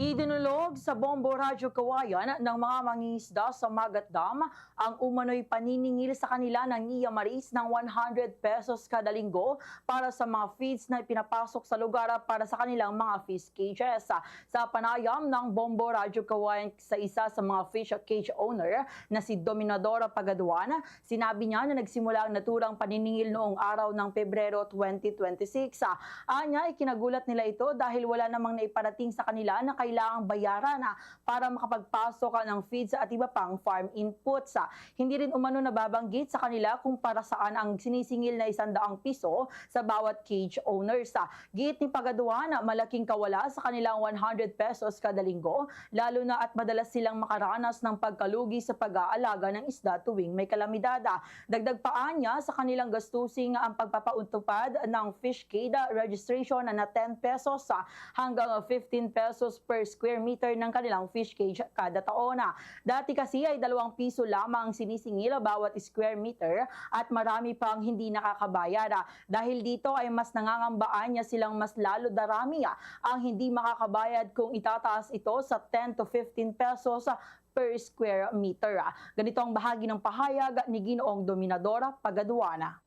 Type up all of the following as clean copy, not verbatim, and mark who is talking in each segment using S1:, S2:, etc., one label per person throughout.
S1: Idinulog sa Bombo Radyo Kawayan ng mga mangingisda sa Magat Dam ang umano'y paniningil sa kanila ng Nia Maris ng 100 pesos kada linggo para sa mga feeds na ipinapasok sa lugar para sa kanilang mga fish cages. Sa panayam ng Bombo Radyo Kawayan sa isa sa mga fish cage owner na si Dominadora Pagaduan, sinabi niya na nagsimula ang naturang paniningil noong araw ng Pebrero 2026. Anya, ikinagulat nila ito dahil wala namang naiparating sa kanila na kailangang bayaran para makapagpasok ng feeds at iba pang farm inputs. Hindi rin umano nababanggit sa kanila kung para saan ang sinisingil na 100 piso sa bawat cage owners. Giit ni Pagaduan na malaking kawala sa kanilang 100 pesos kada linggo, lalo na at madalas silang makaranas ng pagkalugi sa pag-aalaga ng isda tuwing may kalamidad. Dagdag pa niya sa kanilang gastusing ang pagpapautupad ng fish cage registration na 10 pesos hanggang 15 pesos per square meter ng kanilang fish cage kada taon. Dati kasi ay 2 piso lamang sinisingil bawat square meter at marami pang hindi nakakabayad. Dahil dito ay mas nangangambaan niya silang mas lalo darami ang hindi makakabayad kung itataas ito sa 10 to 15 pesos per square meter. Ganito ang bahagi ng pahayag ni Ginoong Dominadora Pagaduana.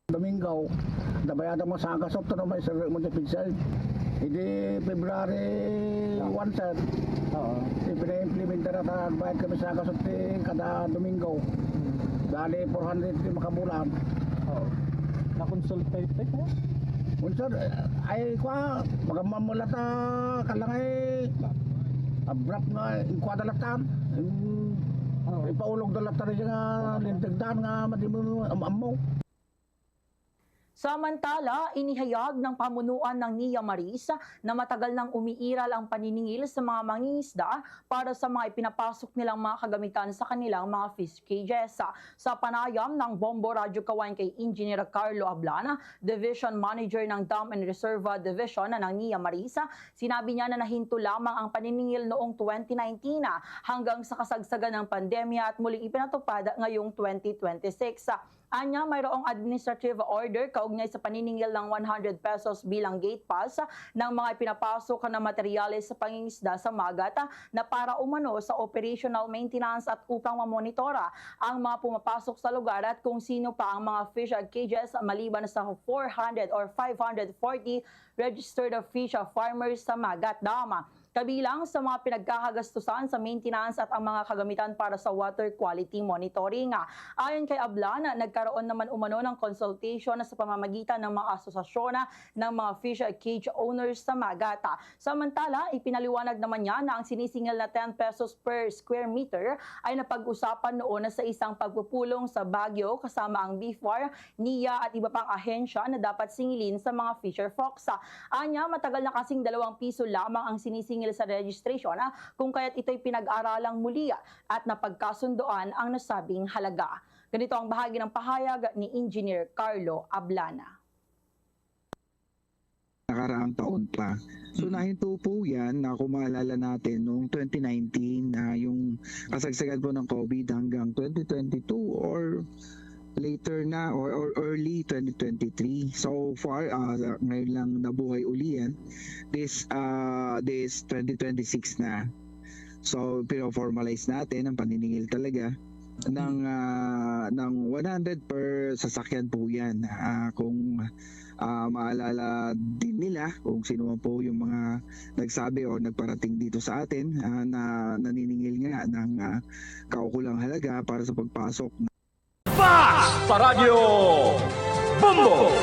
S2: Domingo, nabayad mo sa agasok to naman sa Montepizal. Hindi February 1 sir. Oo. Ipina-implementa na bayad kami sa agasok kada Domingo. Dali 400 makabulan.
S3: Oo. Na-consult kayo ito?
S2: Sir, ay kwa, magamamulata kalang ay abrap nga kwa dalatan. Ipaulog dalatan nga lintigdan nga madimu ammo.
S1: Samantala, inihayag ng pamunuan ng Nia Maris na matagal nang umiiral ang paniningil sa mga mangingisda para sa mga ipinapasok nilang mga kagamitan sa kanilang mga fish cages. Sa panayam ng Bombo Radyo Kawayan kay Engineer Carlo Ablana, Division Manager ng Dam and Reserva Division ng Nia Maris, sinabi niya na nahinto lamang ang paniningil noong 2019 hanggang sa kasagsagan ng pandemya at muling ipinatupad ngayong 2026. Anya, mayroong administrative order kaugnay sa paniningil ng 100 pesos bilang gate pass ng mga ipinapasok na materyales sa pangingisda sa Magat na para umano sa operational maintenance at upang mamonitora ang mga pumapasok sa lugar at kung sino pa ang mga fish cages maliban sa 400 or 540 registered fish farmers sa Magat Dam. Kabilang sa mga pinagkakagastusan sa maintenance at ang mga kagamitan para sa water quality monitoring. Ayon kay Ablan, nagkaroon naman umano ng consultation sa pamamagitan ng mga asosasyon ng mga fish cage owners sa Magat. Samantala, ipinaliwanag naman niya na ang sinisingil na 10 pesos per square meter ay napag-usapan noon sa isang pagpupulong sa Baguio kasama ang BIFAR, NIA at iba pang ahensya na dapat singilin sa mga fisher folks. Anya, matagal na kasing 2 piso lamang ang sinisingil sa registration kung kaya't ito'y pinag-aralang muli at napagkasundoan ang nasabing halaga. Ganito ang bahagi ng pahayag ni Engineer Carlo Ablana.
S4: Nakaraang taon pa. So nahinto po yan na kung maalala natin noong 2019 na yung kasagsagan po ng COVID hanggang 2022 or later na or early 2023. So far, ngayon lang nabuhay uli yan. This 2026 na. So pino-formalize natin ang paniningil talaga ng 100 per sasakyan po yan. Kung maalala din nila kung sino man po yung mga nagsabi o nagparating dito sa atin na naniningil nga ng kaukulang halaga para sa pagpasok
S5: Sa Radyo Bombo!